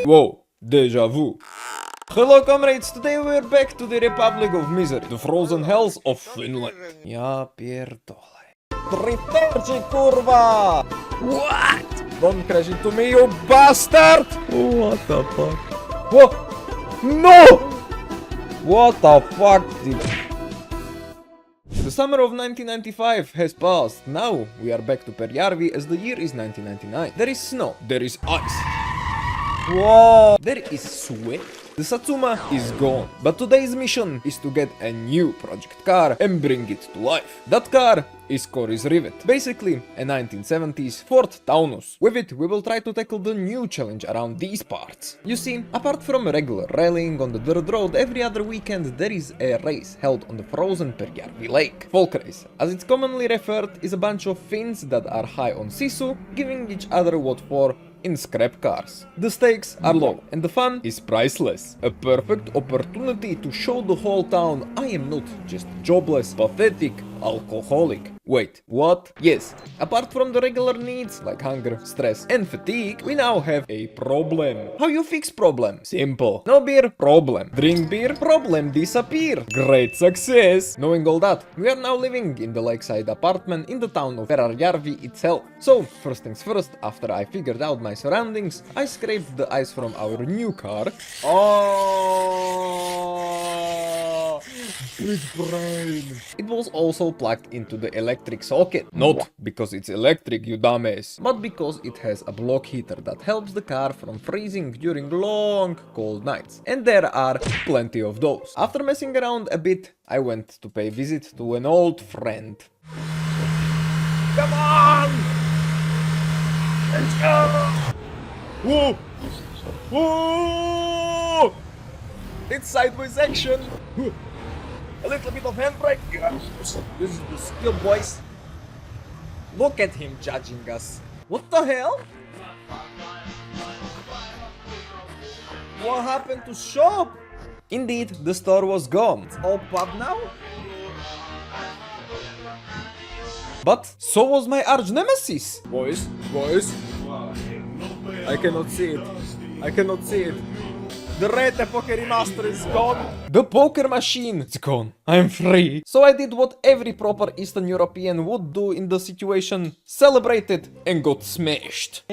Whoa, deja vu. Hello comrades, today we're back to the Republic of Misery, the frozen hells of Finland. Ja pierdolę. Triterci kurwa! What? Don't crash into me, you bastard! What the fuck? Whoa! No! What the fuck? The summer of 1995 has passed. Now we are back to Perjärvi as the year is 1999. There is snow, there is ice. Whoa! There is sweat. The Satsuma is gone, but today's mission is to get a new project car and bring it to life. That car is Chore's Rivet, basically a 1970s Ford Taunus. With it, we will try to tackle the new challenge around these parts. You see, apart from regular rallying on the dirt road, every other weekend there is a race held on the frozen Perjärvi lake. Folk race, as it's commonly referred, is a bunch of Finns that are high on sisu, giving each other what for in scrap cars. The stakes are low and the fun is priceless. A perfect opportunity to show the whole town I am not just jobless, pathetic alcoholic. Wait, what? Yes, apart from the regular needs like hunger, stress and fatigue, we now have a problem. How you fix problem? Simple. No beer? Problem. Drink beer? Problem disappear. Great success. Knowing all that, we are now living in the lakeside apartment in the town of Perjärvi itself. So, first things first, after I figured out my surroundings, I scraped the ice from our new car. Oh, big brain. It was also plugged into the electric socket. Not because it's electric, you dumbass, but because it has a block heater that helps the car from freezing during long, cold nights. And there are plenty of those. After messing around a bit, I went to pay visit to an old friend. Come on! Let's go! Whoa! Whoa! It's sideways action! A little bit of handbrake. This is the skill, boys. Look at him judging us. What the hell? What happened to shop? Indeed, the store was gone. It's all pub now? But so was my arch nemesis. Boys. I cannot see it. I cannot see it. The Red Poker Remaster is gone. The poker machine is gone. I'm free. So I did what every proper Eastern European would do in the situation. Celebrated and got smashed.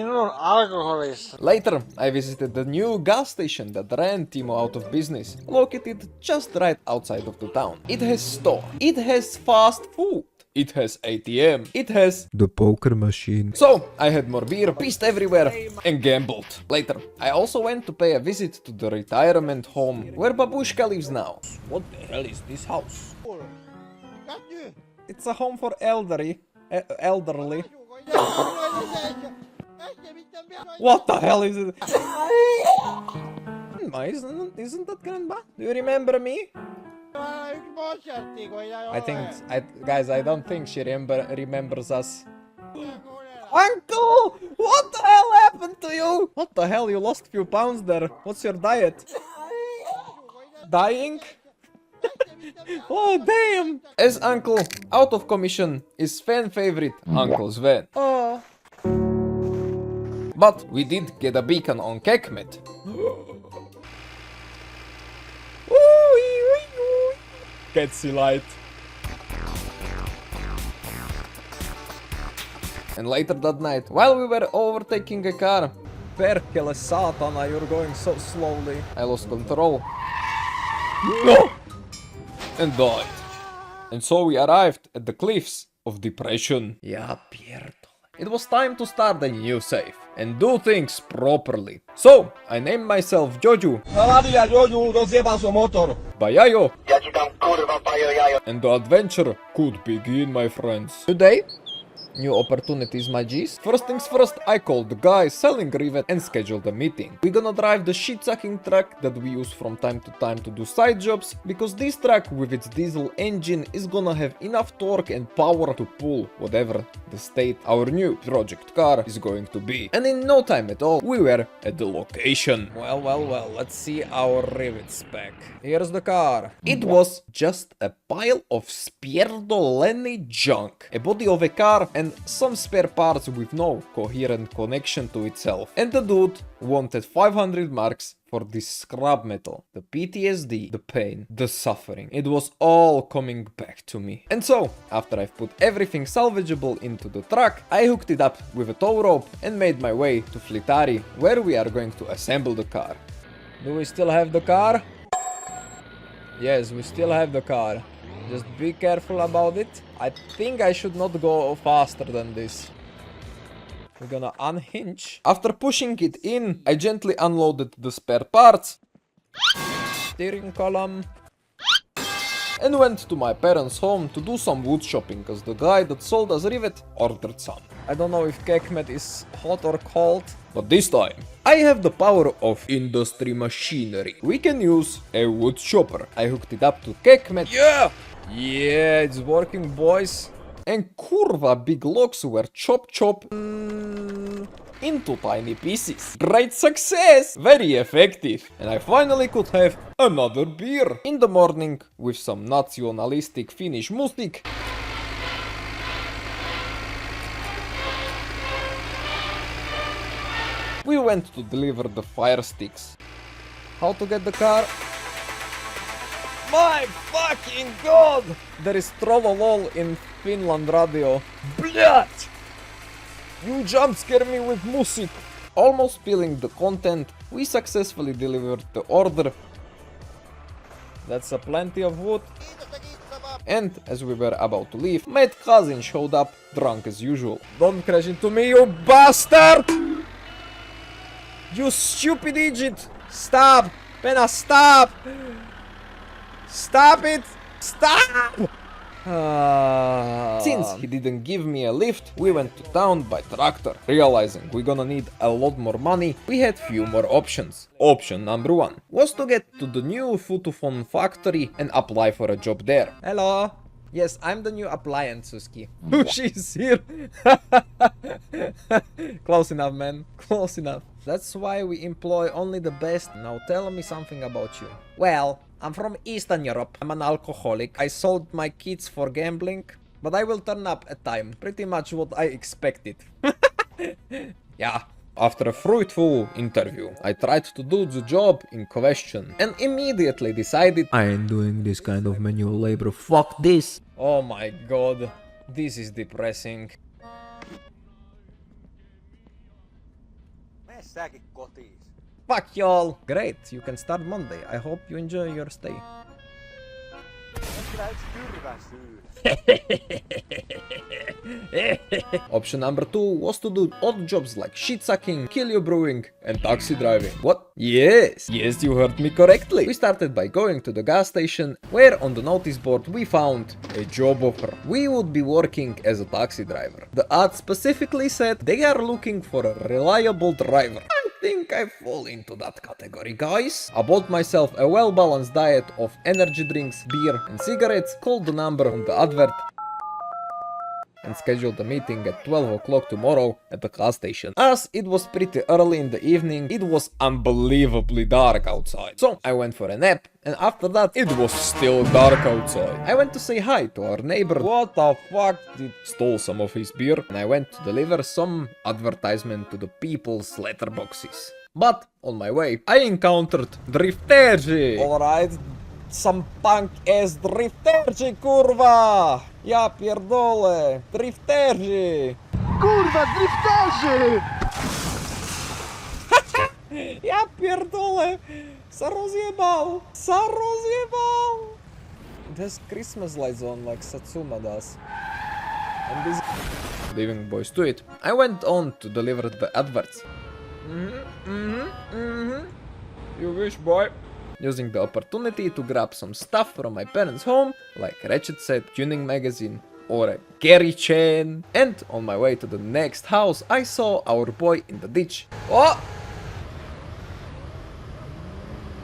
Later, I visited the new gas station that ran Timo out of business, located just right outside of the town. It has store. It has fast food. It has ATM. It has the poker machine. So, I had more beer, pissed everywhere, and gambled. Later, I also went to pay a visit to the retirement home where Babushka lives now. What the hell is this house? It's a home for elderly. What the hell is it? Isn't that grandma? Do you remember me? Guys, I don't think she remembers us. Uncle! What the hell happened to you? What the hell? You lost a few pounds there. What's your diet? Dying? Oh, damn! As uncle, out of commission, is fan favorite, Uncle Sven. Oh. But we did get a beacon on Kekmet. Ketsy light. And later that night, while we were overtaking a car, Perkele Satana, you're going so slowly. I lost control. No! And died. And so we arrived at the cliffs of depression. Ja pierdolę. It was time to start a new save and do things properly. So, I named myself Joju. Bajajo. And the adventure could begin, my friends. Today, new opportunities, my G's. First things first, I called the guy selling Rivet and scheduled a meeting. We're gonna drive the shit-sucking truck that we use from time to time to do side jobs, because this truck with its diesel engine is gonna have enough torque and power to pull whatever the state our new project car is going to be. And in no time at all, we were at the location. Well, let's see our Rivet spec. Here's the car. It was just a pile of spierdoleni junk, a body of a car and some spare parts with no coherent connection to itself. And the dude wanted 500 marks for this scrap metal. The PTSD, the pain, the suffering. It was all coming back to me. And so, after I've put everything salvageable into the truck, I hooked it up with a tow rope and made my way to Flitari, where we are going to assemble the car. Do we still have the car? Yes, we still have the car. Just be careful about it. I think I should not go faster than this. We're gonna unhinge. After pushing it in, I gently unloaded the spare parts, steering column, and went to my parents' home to do some wood shopping, cause the guy that sold us rivet ordered some. I don't know if Kekmet is hot or cold, but this time I have the power of industry machinery. We can use a wood chopper. I hooked it up to Kekmet. Yeah! Yeah, it's working, boys. And kurva big logs were chop into tiny pieces. Great success! Very effective. And I finally could have another beer. In the morning, with some nationalistic Finnish music, we went to deliver the fire sticks. How to get the car? My fucking god! There is trollolol in Finland radio. Blyat! You jump scare me with music. Almost spilling the content, we successfully delivered the order. That's a plenty of wood. And as we were about to leave, my cousin showed up, drunk as usual. Don't crash into me, you bastard! You stupid idiot! Stop! Pena, stop! Stop it! Stop! Since he didn't give me a lift, we went to town by tractor. Realizing we're gonna need a lot more money, we had few more options. Option number 1 was to get to the new Futufon factory and apply for a job there. Hello! Yes, I'm the new appliance, Suski. She's here! Close enough, man. Close enough. That's why we employ only the best. Now tell me something about you. Well, I'm from Eastern Europe. I'm an alcoholic. I sold my kids for gambling, but I will turn up at time. Pretty much what I expected. Yeah. After a fruitful interview, I tried to do the job in question and immediately decided I ain't doing this kind of manual labor. Fuck this. Oh my god. This is depressing. Fuck y'all! Great, you can start Monday. I hope you enjoy your stay. Option number 2 was to do odd jobs like shit sucking, kill you brewing, and taxi driving. What? Yes, you heard me correctly. We started by going to the gas station, where on the notice board we found a job offer. We would be working as a taxi driver. The ad specifically said they are looking for a reliable driver. I think I fall into that category, guys. I bought myself a well-balanced diet of energy drinks, beer, and cigarettes, called the number on the advert, and scheduled a meeting at 12 o'clock tomorrow at the gas station. As it was pretty early in the evening, it was unbelievably dark outside. So I went for a nap, and after that, it was still dark outside. I went to say hi to our neighbor. What the fuck? Stole some of his beer, and I went to deliver some advertisement to the people's letterboxes. But on my way, I encountered Drifterji. Alright. Some punk-ass drifterji, kurwa! Ja pierdolę! Drifterji! Kurwa, drifterzy! Ja pierdolę! Sa rozjebał! It has Christmas lights on like Satsuma does. And this... Leaving boys to it, I went on to deliver the adverts. You wish, boy. Using the opportunity to grab some stuff from my parents' home, like Ratchet Set, Tuning Magazine, or a Gary chain. And on my way to the next house, I saw our boy in the ditch. Oh!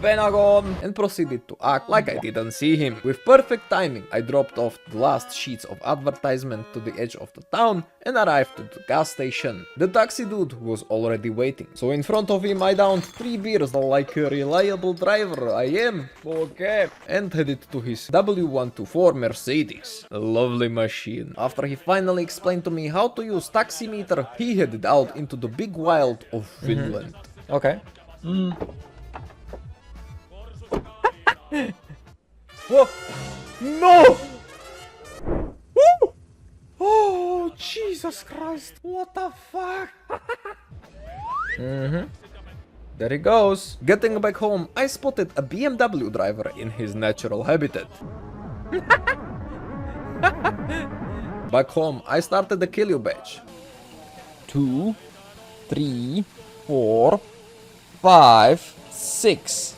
Pentagon, and proceeded to act like I didn't see him. With perfect timing, I dropped off the last sheets of advertisement to the edge of the town and arrived at the gas station. The taxi dude was already waiting, so in front of him I downed 3 beers like a reliable driver I am, okay, and headed to his W124 Mercedes. A lovely machine. After he finally explained to me how to use taximeter, he headed out into the big wild of Finland. Okay. Whoa! No! Woo! Oh, Jesus Christ! What the fuck? There he goes. Getting back home, I spotted a BMW driver in his natural habitat. Back home, I started the kill you badge. 2, 3, 4, 5, 6.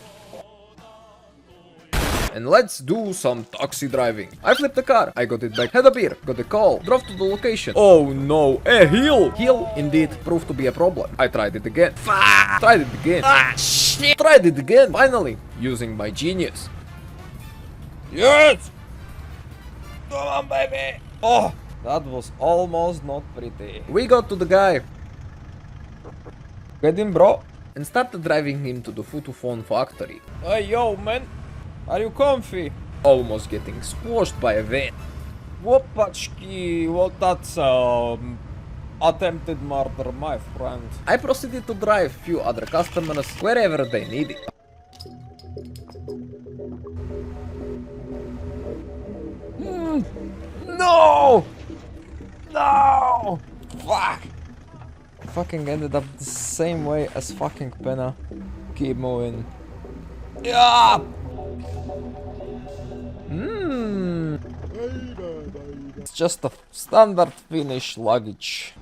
And let's do some taxi driving. I flipped the car, I got it back, had a beer, got a call, drove to the location. Oh no, a hill! Hill indeed proved to be a problem. I tried it again. Tried it again. Shit. Tried it again. Finally, using my genius. Yes! Come on, baby! Oh, that was almost not pretty. We got to the guy. Get him, bro. And started driving him to the Phone factory. Hey, yo, man. Are you comfy? Almost getting squashed by a van. Whoopachki, well that's attempted murder, my friend. I proceeded to drive few other customers wherever they needed. No! No! Fuck! Fucking ended up the same way as fucking Penna. Keep moving. Yeah! It's just a standard Finnish luggage.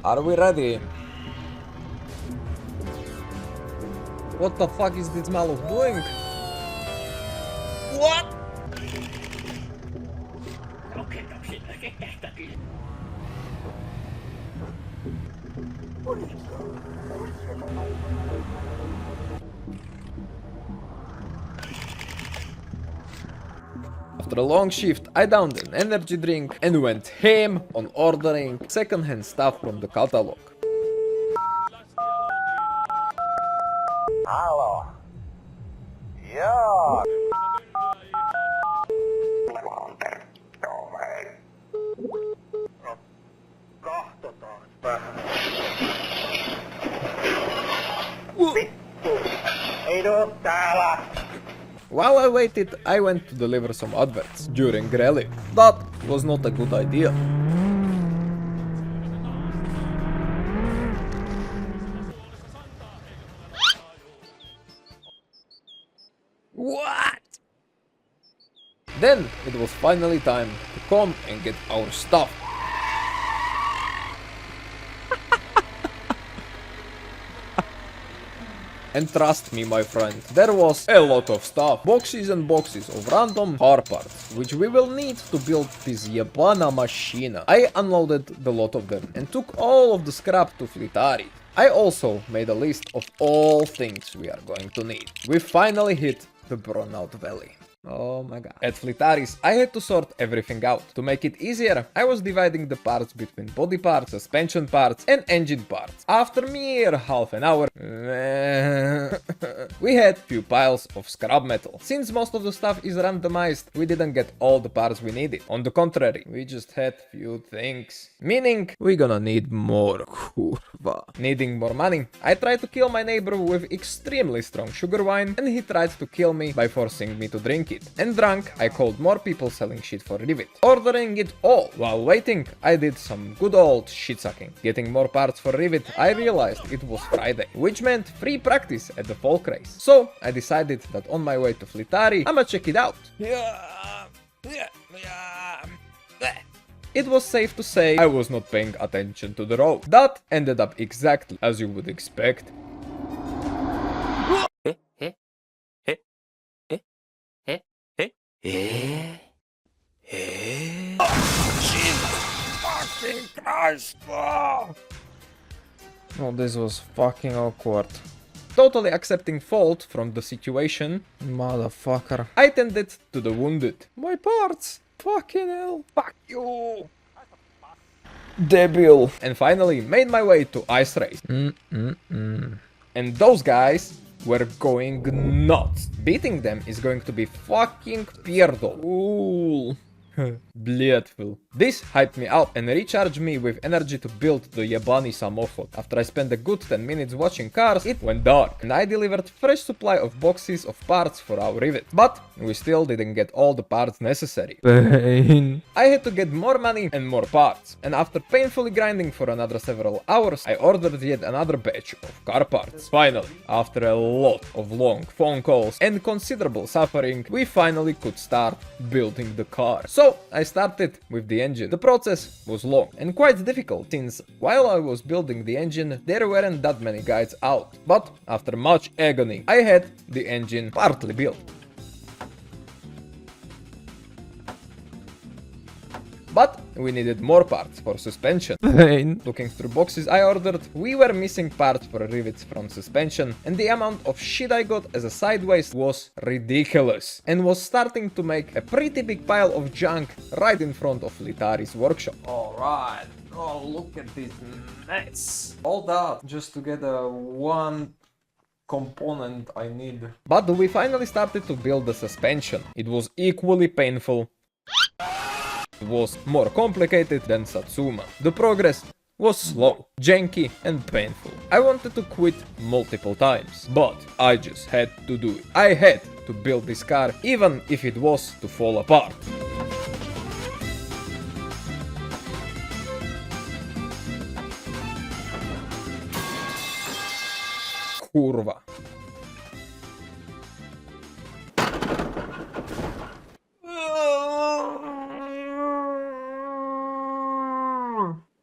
Are we ready? What the fuck is this Maluk doing? What? After a long shift, I downed an energy drink and went ham on ordering second-hand stuff from the catalog. Hallå? Ja! Katsotaanpa. Ei tuu täällä! While I waited, I went to deliver some adverts during rally. That was not a good idea. What? Then it was finally time to come and get our stuff. And trust me, my friend, there was a lot of stuff. Boxes and boxes of random car parts, which we will need to build this Yabana machine. I unloaded the lot of them and took all of the scrap to Flitari. I also made a list of all things we are going to need. We finally hit the burnout valley. Oh my god. At Flitaris, I had to sort everything out. To make it easier, I was dividing the parts between body parts, suspension parts, and engine parts. After mere half an hour, we had few piles of scrap metal. Since most of the stuff is randomized, we didn't get all the parts we needed. On the contrary, we just had few things. Meaning, we're gonna need more. Kurva. Needing more money, I tried to kill my neighbor with extremely strong sugar wine, and he tried to kill me by forcing me to drink it. And drunk, I called more people selling shit for Rivet, ordering it all. While waiting, I did some good old shit sucking. Getting more parts for Rivet, I realized it was Friday, which meant free practice at the folk race. So I decided that on my way to Flitari, I'ma check it out. It was safe to say I was not paying attention to the road. That ended up exactly as you would expect. Christ! Oh, this was fucking awkward. Totally accepting fault from the situation, motherfucker. I tended to the wounded. My parts! Fucking hell! Fuck you! Debil! And finally made my way to ice race. And those guys were going nuts. Beating them is going to be fucking pierdo. Ooh. Beautiful. This hyped me up and recharged me with energy to build the Yabani samochod. After I spent a good 10 minutes watching cars, it went dark and I delivered fresh supply of boxes of parts for our rivet. But we still didn't get all the parts necessary. Pain. I had to get more money and more parts. And after painfully grinding for another several hours, I ordered yet another batch of car parts. Finally, after a lot of long phone calls and considerable suffering, we finally could start building the car. So I started with the engine. The process was long and quite difficult since while I was building the engine there weren't that many guides out. But after much agony I had the engine partly built. But we needed more parts for suspension. Looking through boxes I ordered, we were missing parts for rivets from suspension, and the amount of shit I got as a sideways was ridiculous, and was starting to make a pretty big pile of junk right in front of Litari's workshop. Alright, oh look at this mess. All that just to get a one component I need. But we finally started to build the suspension. It was equally painful. It was more complicated than Satsuma. The progress was slow, janky and painful. I wanted to quit multiple times, but I just had to do it. I had to build this car even if it was to fall apart. Kurwa.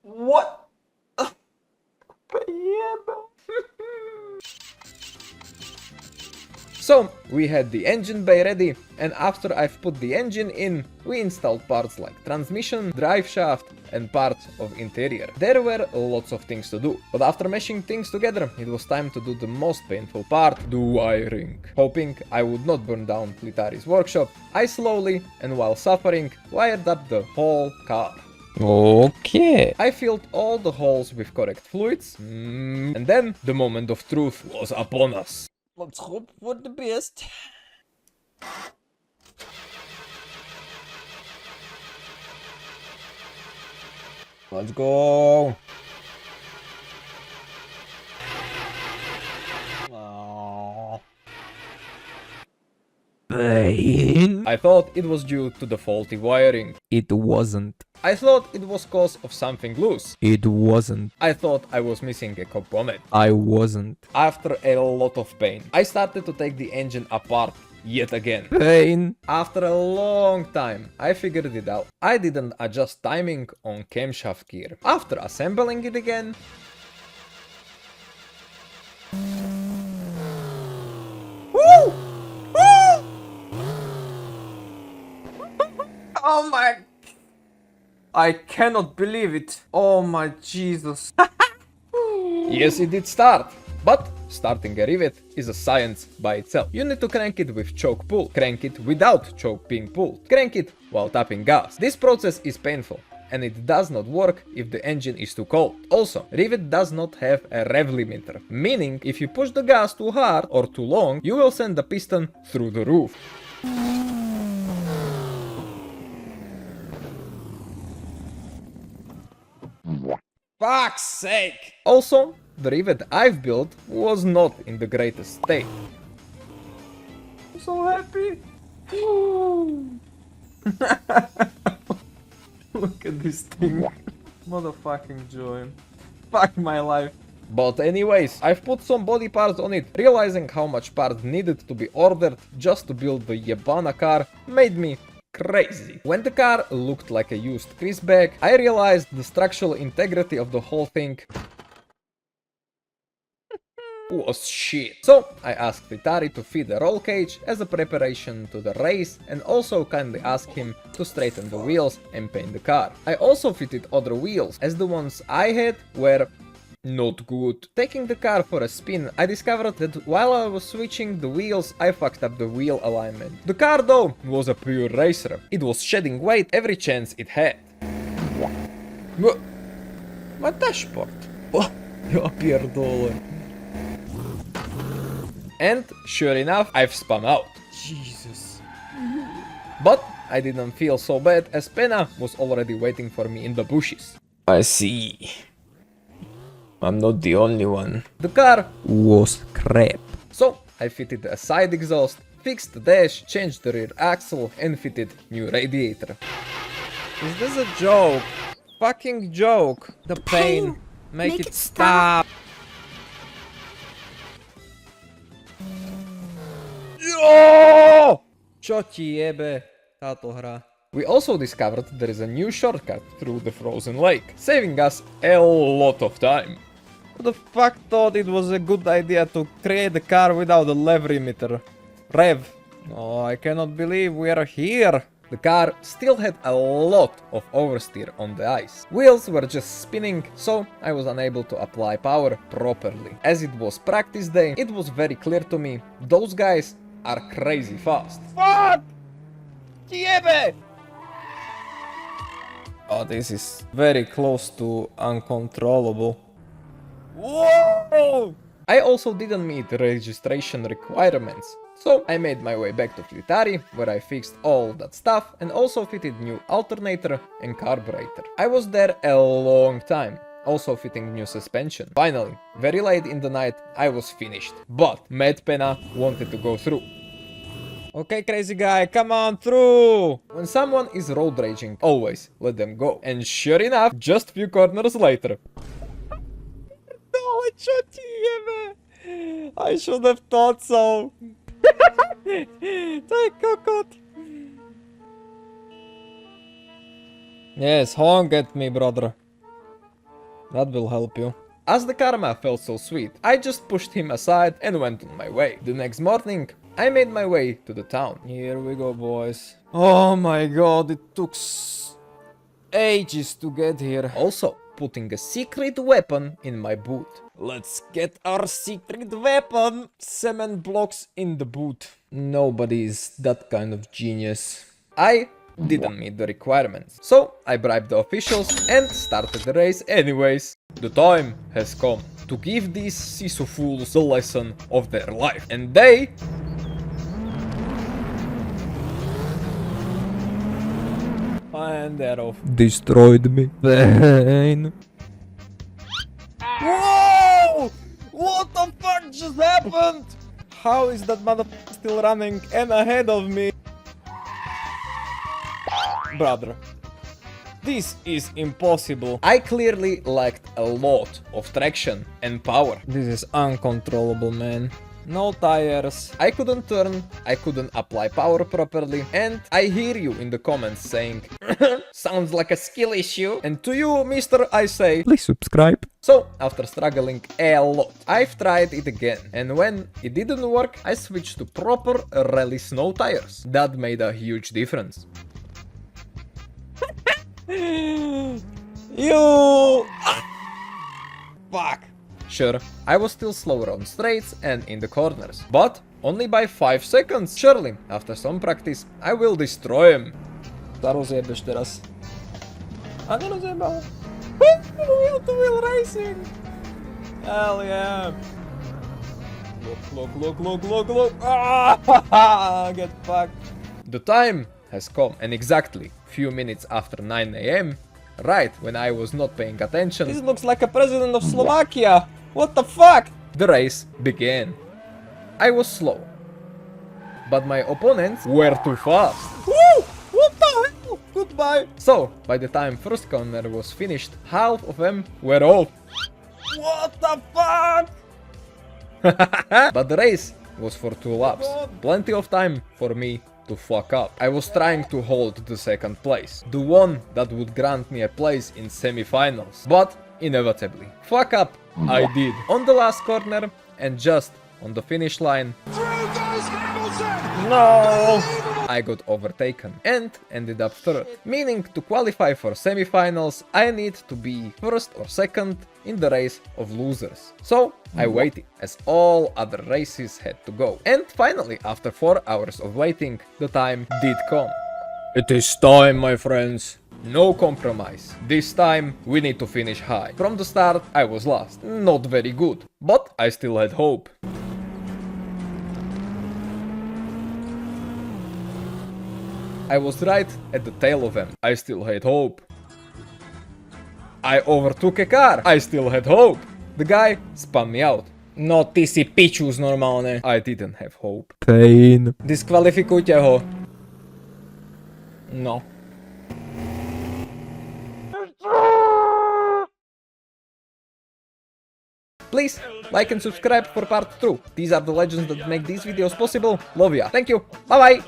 What? So, we had the engine bay ready, and after I've put the engine in, we installed parts like transmission, drive shaft, and parts of interior. There were lots of things to do, but after meshing things together, it was time to do the most painful part, the wiring. Hoping I would not burn down Litari's workshop, I slowly, and while suffering, wired up the whole car. Okay. I filled all the holes with correct fluids, and then the moment of truth was upon us. Let's hope for the best. Let's go. Oh. I thought it was due to the faulty wiring. It wasn't. I thought it was cause of something loose. It wasn't. I thought I was missing a component. I wasn't. After a lot of pain, I started to take the engine apart yet again. Pain. After a long time, I figured it out. I didn't adjust timing on camshaft gear. After assembling it again, woo! Woo! Oh my... I cannot believe it. Oh my Jesus. Yes, it did start. But starting a rivet is a science by itself. You need to crank it with choke pull, crank it without choke being pulled, crank it while tapping gas. This process is painful, and it does not work if the engine is too cold. Also, rivet does not have a rev limiter, meaning if you push the gas too hard or too long, you will send the piston through the roof. Fuck's sake! Also, the rivet I've built was not in the greatest state. I'm so happy! Look at this thing. Motherfucking joy. Fuck my life. But anyways, I've put some body parts on it. Realizing how much parts needed to be ordered just to build the Yabana car made me crazy. When the car looked like a used grease bag, I realized the structural integrity of the whole thing was shit. So I asked Vitari to feed the roll cage as a preparation to the race and also kindly asked him to straighten the wheels and paint the car. I also fitted other wheels as the ones I had were not good. Taking the car for a spin, I discovered that while I was switching the wheels, I fucked up the wheel alignment. The car though was a pure racer. It was shedding weight every chance it had. My dashboard. Jag pierdolę. And sure enough, I've spun out. Jesus. But I didn't feel so bad as Pena was already waiting for me in the bushes. I see. I'm not the only one. The car was crap. So I fitted a side exhaust, fixed the dash, changed the rear axle and fitted new radiator. Is this a joke? Fucking joke. The pain. Make it stop. Čo ti jebe táto hra? We also discovered there is a new shortcut through the frozen lake, saving us a lot of time. Who the fuck thought it was a good idea to create a car without a lev limiter? Rev. Oh, I cannot believe we are here. The car still had a lot of oversteer on the ice. Wheels were just spinning, so I was unable to apply power properly. As it was practice day, it was very clear to me, those guys are crazy fast. Fuck! Jebe! Oh, this is very close to uncontrollable. Whoa! I also didn't meet the registration requirements, so I made my way back to Flitari, where I fixed all that stuff and also fitted new alternator and carburetor. I was there a long time, also fitting new suspension. Finally, very late in the night, I was finished, but Mad Pena wanted to go through. Okay, crazy guy, come on through! When someone is road raging, always let them go. And sure enough, just few corners later. No, I should have thought so. Take cockot. Yes, honk at me, brother. That will help you. As the karma felt so sweet, I just pushed him aside and went on my way. The next morning, I made my way to the town. Here we go, boys. Oh my god, it took ages to get here. Also, putting a secret weapon in my boot. Let's get our secret weapon. Cement blocks in the boot. Nobody is that kind of genius. I didn't meet the requirements, so I bribed the officials and started the race anyways. The time has come to give these Sisu fools the lesson of their life, and they and thereof destroyed me. Pain. Whoa! What the fuck just happened? How is that motherfucker still running and ahead of me? Brother, this is impossible. I clearly lacked a lot of traction and power. This is uncontrollable, man. No tires. I couldn't turn, I couldn't apply power properly, and I hear you in the comments saying, sounds like a skill issue. And to you, mister, I say, please subscribe. So, after struggling a lot, I've tried it again, and when it didn't work, I switched to proper rally snow tires. That made a huge difference. You! Fuck. Sure, I was still slower on straights and in the corners, but only by 5 seconds. Surely, after some practice, I will destroy him. To rozjebeš teraz. A nerozjebal. Wheel to wheel racing. Hell yeah. Look. Ah, get fucked. The time has come, and exactly few minutes after 9 AM, right when I was not paying attention. This looks like a president of Slovakia. What the fuck? The race began. I was slow, but my opponents were too fast. Woo! What the hell? Goodbye. So, by the time first corner was finished, half of them were off. What the fuck? But the race was for 2 laps. Plenty of time for me to fuck up. I was trying to hold the second place, the one that would grant me a place in semifinals, but inevitably, fuck up I did. On the last corner, and just on the finish line, no, I got overtaken and ended up third. Meaning to qualify for semifinals, I need to be first or second in the race of losers. So I waited as all other races had to go. And finally, after 4 hours of waiting, the time did come. It is time, my friends. No compromise. This time we need to finish high. From the start I was last. Not very good, but I still had hope. I was right at the tail of them. I still had hope. I overtook a car. I still had hope. The guy spun me out. No, ty si pičus normálne. I didn't have hope. Pain. Diskvalifikujte ho. No. Please, like and subscribe for part 2. These are the legends that make these videos possible. Love ya. Thank you. Bye bye.